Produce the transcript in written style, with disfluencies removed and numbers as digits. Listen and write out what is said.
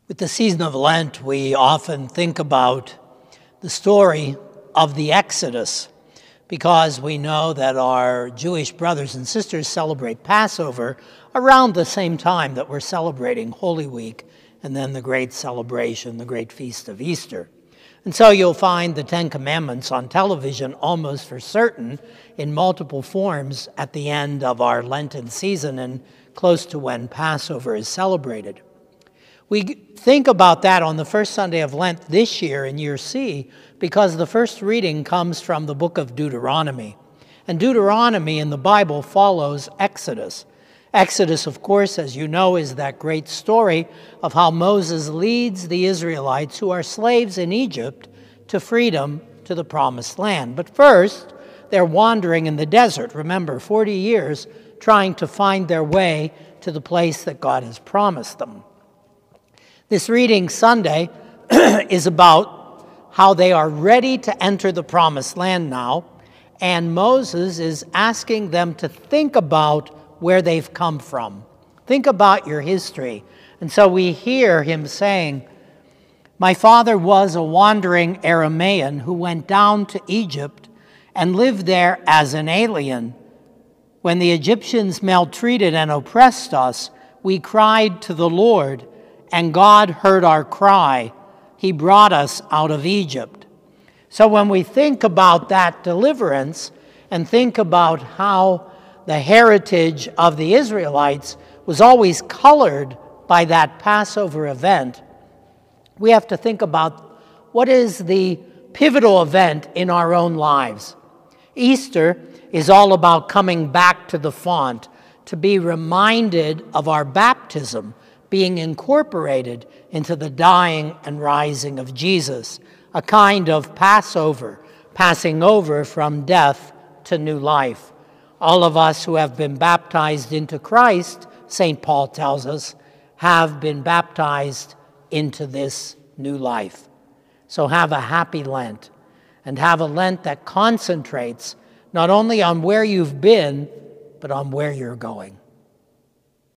With the season of Lent, we often think about the story of the Exodus because we know that our Jewish brothers and sisters celebrate Passover around the same time that we're celebrating Holy Week and then the great celebration, the great feast of Easter. And so you'll find the Ten Commandments on television almost for certain in multiple forms at the end of our Lenten season and close to when Passover is celebrated. We think about that on the first Sunday of Lent this year in year C because the first reading comes from the book of Deuteronomy. And Deuteronomy in the Bible follows Exodus. Exodus, of course, as you know, is that great story of how Moses leads the Israelites who are slaves in Egypt to freedom to the promised land. But first, they're wandering in the desert, remember, 40 years trying to find their way to the place that God has promised them. This reading Sunday is about how they are ready to enter the promised land now, and Moses is asking them to think about where they've come from. Think about your history. And so we hear him saying, "My father was a wandering Aramaean who went down to Egypt and lived there as an alien. When the Egyptians maltreated and oppressed us, we cried to the Lord, and God heard our cry. He brought us out of Egypt." So when we think about that deliverance and think about how the heritage of the Israelites was always colored by that Passover event, we have to think about what is the pivotal event in our own lives. Easter is all about coming back to the font, to be reminded of our baptism, being incorporated into the dying and rising of Jesus, a kind of Passover, passing over from death to new life. All of us who have been baptized into Christ, St. Paul tells us, have been baptized into this new life. So have a happy Lent, and have a Lent that concentrates not only on where you've been, but on where you're going.